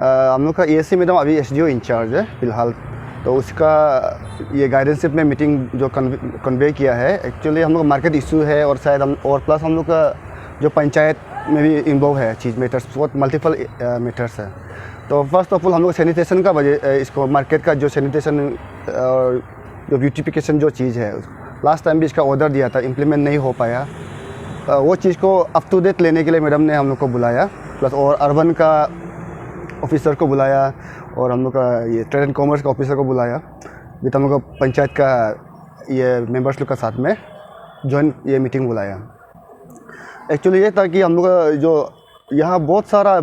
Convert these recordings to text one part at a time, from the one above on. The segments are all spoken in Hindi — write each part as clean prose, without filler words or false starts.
हम लोग का एएससी मैडम अभी एसडीओ इंचार्ज है फ़िलहाल, तो उसका ये गाइडेंस में मीटिंग जो कन्वे किया है। एक्चुअली हम लोग मार्केट इशू है और शायद हम और प्लस हम लोग का जो पंचायत में भी इन्वॉल्व है चीज़ मैटर्स, बहुत मल्टीपल मैटर्स है। तो फर्स्ट ऑफ ऑल हम लोग सैनिटेशन का वजह इसको मार्केट का जो सैनिटेशन और जो ब्यूटिफिकेशन जो चीज़ है, लास्ट टाइम भी इसका ऑर्डर दिया था, इम्प्लीमेंट नहीं हो पाया। वो चीज़ को अप टू डेट लेने के लिए मैडम ने हम लोग को बुलाया, प्लस और अर्बन का ऑफिसर को बुलाया और हम लोग का ये ट्रेड एंड कॉमर्स का ऑफिसर को बुलाया, विद हम लोग का पंचायत का ये मेंबर्स लोग का साथ में जॉइंट ये मीटिंग बुलाया। एक्चुअली ये था कि हम लोग का जो यहाँ बहुत सारा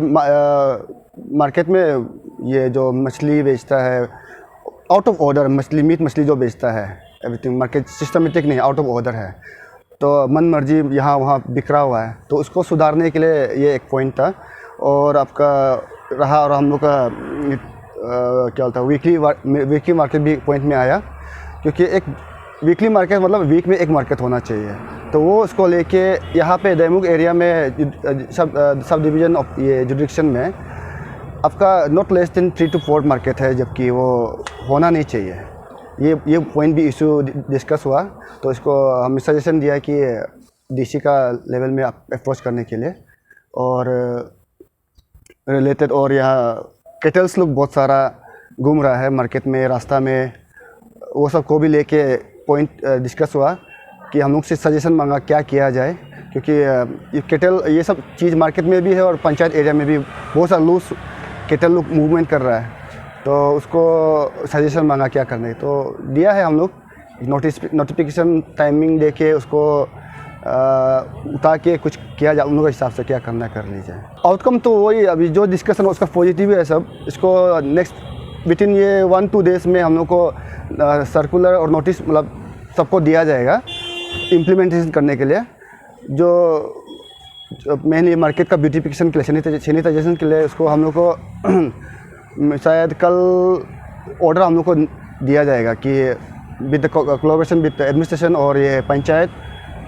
मार्केट में ये जो मछली बेचता है आउट ऑफ ऑर्डर, मीट मछली जो बेचता है, एवरीथिंग मार्केट सिस्टमेटिक नहीं, आउट ऑफ ऑर्डर है, तो मन मर्जी यहाँ वहाँ बिखरा हुआ है। तो उसको सुधारने के लिए ये एक पॉइंट था। और आपका रहा, और हम लोग का क्या बोलता है वीकली मार्केट भी पॉइंट में आया, क्योंकि एक वीकली मार्केट मतलब वीक में एक मार्केट होना चाहिए। तो वो उसको लेके यहाँ पे दैमुक एरिया में सब डिवीज़न ऑफ ये जुडिक्शन में आपका not less than 3 to 4 market है, जबकि वो होना नहीं चाहिए। ये पॉइंट भी इशू डिस्कस हुआ, तो इसको हमें सजेशन दिया कि डीसी का लेवल में अप्रोच करने के लिए। और रिलेटेड और यहाँ केटल्स लोग बहुत सारा घूम रहा है मार्केट में, रास्ता में, वो सब को भी लेके पॉइंट डिस्कस हुआ कि हम लोग से सजेशन मांगा क्या किया जाए, क्योंकि ये केटल ये सब चीज़ मार्केट में भी है और पंचायत एरिया में भी बहुत सारा लूज केटल लोग मूवमेंट कर रहा है, तो उसको सजेशन मांगा क्या करने। तो दिया है हम लोग नोटिफिकेशन टाइमिंग दे के उसको उतार के कुछ किया जाए, उन लोगों के हिसाब से क्या करना कर लीजिए। आउटकम तो वही अभी जो डिस्कशन है उसका पॉजिटिव है सब। इसको नेक्स्ट विटिन ये 1-2 डेज़ में हम लोग को सर्कुलर और नोटिस मतलब सबको दिया जाएगा इम्प्लीमेंटेशन करने के लिए। जो मेनली मार्केट का ब्यूटिफिकेशन के लिए, सैनिटाइजेशन के लिए, उसको हम लोग को शायद कल ऑर्डर हम लोग को दिया जाएगा कि विद कोलैबोरेशन विद एडमिनिस्ट्रेशन और ये पंचायत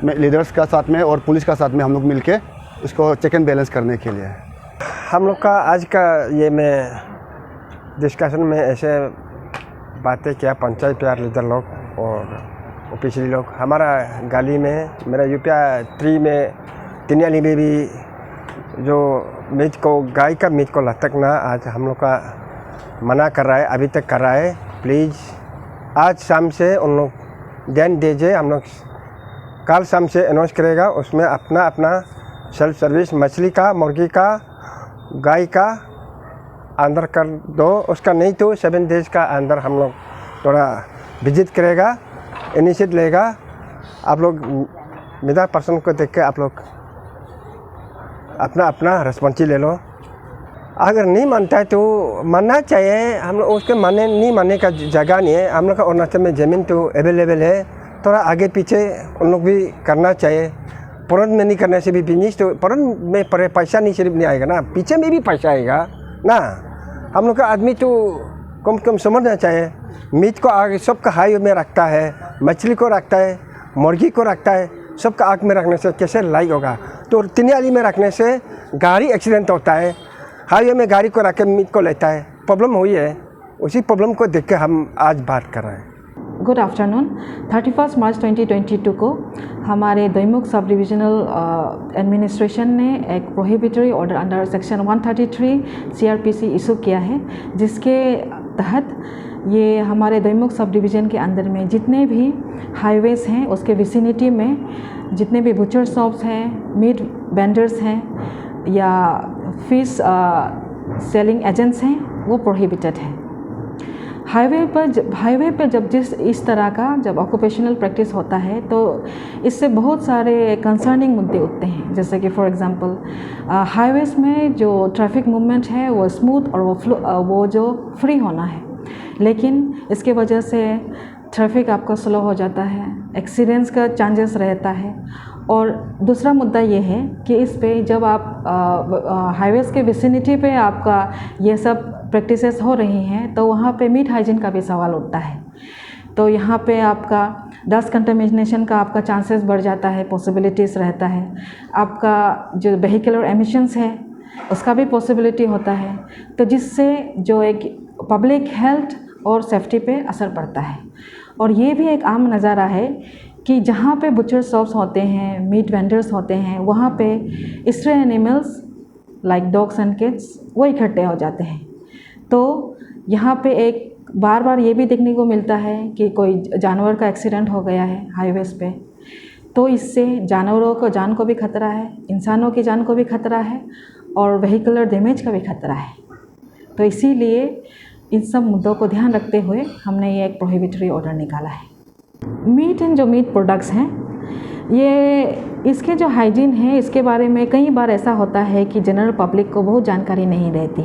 में लीडर्स का साथ में और पुलिस का साथ में हम लोग मिलके इसको चेक एंड बैलेंस करने के लिए। हम लोग का आज का ये में डिस्कशन में ऐसे बातें किया, पंचायत प्यार लीडर लोग और ऑफिशियल लोग। हमारा गाली में मेरा यूपिया 3 में तिनियाली में भी जो मीट को, गाय का मीट को लटकना आज हम लोग का मना कर रहा है, अभी तक कर रहा है। प्लीज़ आज शाम से उन लोग ध्यान दीजिए, हम लोग कल शाम से अनाउंस करेगा, उसमें अपना अपना सेल्फ सर्विस मछली का, मुर्गी का, गाय का अंदर कर दो। उसका नहीं तो 7 डेज़ का अंदर हम लोग थोड़ा विजिट करेगा, इनिशिएट लेगा। आप लोग मेरा पर्सन को देख के आप लोग अपना अपना रिस्पॉन्सिबिलिटी ले लो। अगर नहीं मानता है तो मानना चाहिए, हम लोग उसके नहीं मानने का जगह नहीं है। हम लोग का अरुणाचल में ज़मीन तो अवेलेबल है, थोड़ा आगे पीछे उन लोग भी करना चाहिए। पुरन में नहीं करने से भी बिजनेस, तो पुरन में पैसा नहीं सिर्फ नहीं आएगा ना, पीछे में भी पैसा आएगा ना। हम लोग का आदमी तो कम से कम समझना चाहिए। मीट को आगे सबका हाई में रखता है, मछली को रखता है, मुर्गी को रखता है, सबका आग में रखने से कैसे लाइक होगा। तो तिनियाली में रखने से गाड़ी एक्सीडेंट होता है, हाईवे में गाड़ी को रख के मीट को लेता है, प्रॉब्लम हुई है। उसी प्रॉब्लम को देख के हम आज बात कर रहे हैं। Good afternoon. 31 मार्च 2022 को हमारे दैमुक सब डिविजनल एडमिनिस्ट्रेशन ने एक prohibitory order under section 133 CRPC issue किया है, जिसके तहत ये हमारे दैमुक सब डिवीज़न के अंदर में जितने भी हाईवेज़ हैं उसके विसिनिटी में जितने भी बुचर शॉप्स हैं, मीट वेंडर्स हैं या फिश सेलिंग एजेंट्स हैं, वो प्रोहिबिटेड है। हाईवे पर जब इस तरह का जब ऑक्यूपेशनल प्रैक्टिस होता है तो इससे बहुत सारे कंसर्निंग मुद्दे उठते हैं। जैसे कि फॉर एग्जांपल हाईवेज़ में जो ट्रैफिक मूवमेंट है वो स्मूथ और वो जो फ्री होना है, लेकिन इसके वजह से ट्रैफिक आपका स्लो हो जाता है, एक्सीडेंट्स का चांसेस रहता है। और दूसरा मुद्दा ये है कि इस पे जब आप हाईवेज़ के विसिनिटी पे आपका ये सब प्रैक्टिसेस हो रही हैं तो वहाँ पे मीट हाइजीन का भी सवाल उठता है। तो यहाँ पे आपका डस्ट कंटेमिनेशन का आपका चांसेस बढ़ जाता है, पॉसिबिलिटीज़ रहता है। आपका जो वेहिकुलर एमिशंस है उसका भी पॉसिबिलिटी होता है, तो जिससे जो एक पब्लिक हेल्थ और सेफ्टी पे असर पड़ता है। और ये भी एक आम नज़ारा है कि जहाँ पे बुचर शॉप्स होते हैं, मीट वेंडर्स होते हैं, वहाँ पे stray animals like dogs and kids वो इकट्ठे हो जाते हैं। तो यहाँ पे एक बार बार ये भी देखने को मिलता है कि कोई जानवर का एक्सीडेंट हो गया है हाईवेज़ पे, तो इससे जानवरों को जान को भी खतरा है, इंसानों की जान को भी खतरा है और व्हीकुलर डैमेज का भी खतरा है। तो इसीलिए इन सब मुद्दों को ध्यान रखते हुए हमने ये एक प्रोहिबिटरी ऑर्डर निकाला है। मीट एंड जो मीट प्रोडक्ट्स हैं, ये इसके जो हाइजीन है इसके बारे में कई बार ऐसा होता है कि जनरल पब्लिक को बहुत जानकारी नहीं रहती।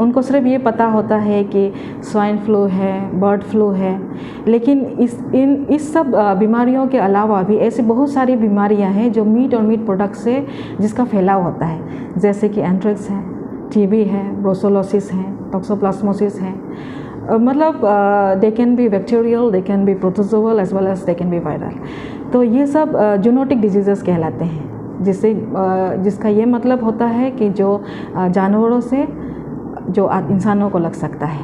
उनको सिर्फ ये पता होता है कि स्वाइन फ्लू है, बर्ड फ्लू है, लेकिन इस सब बीमारियों के अलावा भी ऐसी बहुत सारी बीमारियां हैं जो मीट और मीट प्रोडक्ट से जिसका फैलाव होता है, जैसे कि एंथ्रेक्स है, टीबी है, ब्रोसोलोसिस है, टॉक्सोप्लाज्मोसिस है। मतलब they can be bacterial, they can be protozoal as well as they can be viral. तो ये सब जूनोटिक डिजीज़ेस कहलाते हैं, जिसका ये मतलब होता है कि जो जानवरों से जो इंसानों को लग सकता है।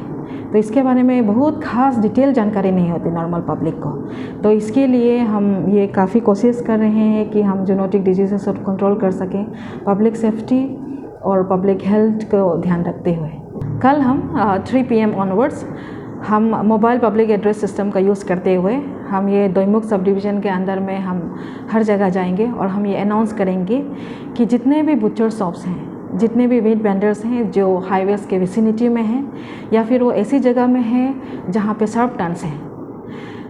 तो इसके बारे में बहुत ख़ास डिटेल जानकारी नहीं होती नॉर्मल पब्लिक को। तो इसके लिए हम ये काफ़ी कोशिश कर रहे हैं कि हम जूनोटिक डिजीज़ेस को कंट्रोल कर सकें, पब्लिक सेफ्टी और पब्लिक हेल्थ को ध्यान रखते हुए। कल हम 3 PM ऑनवर्ड्स हम मोबाइल पब्लिक एड्रेस सिस्टम का यूज़ करते हुए हम ये दोईमुख सब डिवीज़न के अंदर में हम हर जगह जाएंगे और हम ये अनाउंस करेंगे कि जितने भी बुचर शॉप्स हैं, जितने भी मीट वेंडर्स हैं जो हाईवेज़ के विसिनिटी में हैं या फिर वो ऐसी जगह में हैं जहाँ पे सर्व टर्न्स हैं,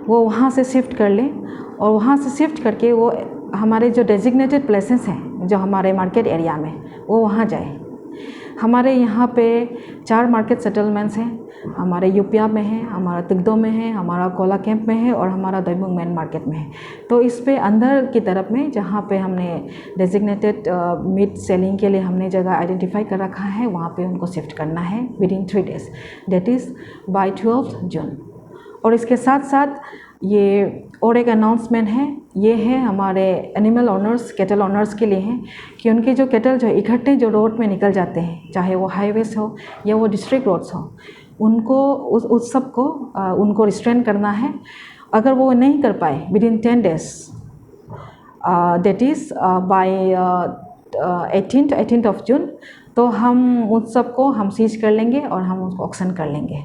वो वहाँ से शिफ्ट कर लें और वहाँ से शिफ्ट करके वो हमारे जो डेजिग्नेटेड प्लेसेस हैं जो हमारे मार्केट एरिया में, वो वहाँ जाए। हमारे यहाँ पे 4 मार्केट सेटलमेंट्स हैं, हमारे यूपिया में है, हमारा तिगदो में है, हमारा कोला कैंप में है और हमारा दोईमुख मेन मार्केट में है। तो इस पे अंदर की तरफ में जहाँ पे हमने डेजिग्नेटेड मीट सेलिंग के लिए हमने जगह आइडेंटिफाई कर रखा है, वहाँ पे उनको शिफ्ट करना है within 3 days, that is by 12 जून। और इसके साथ साथ ये और एक अनाउंसमेंट है, ये है हमारे एनिमल ऑनर्स, कैटल ऑनर्स के लिए हैं कि उनके जो कैटल जो इकट्ठे जो रोड में निकल जाते हैं, चाहे वो हाईवेज हो या वो डिस्ट्रिक्ट रोड्स हो, उनको उस सब को उनको रिस्ट्रेन करना है। अगर वो नहीं कर पाए within 10 days, that is by 18th of June, तो हम उन सब को हम सीज कर लेंगे और हम उसको ऑक्शन कर लेंगे।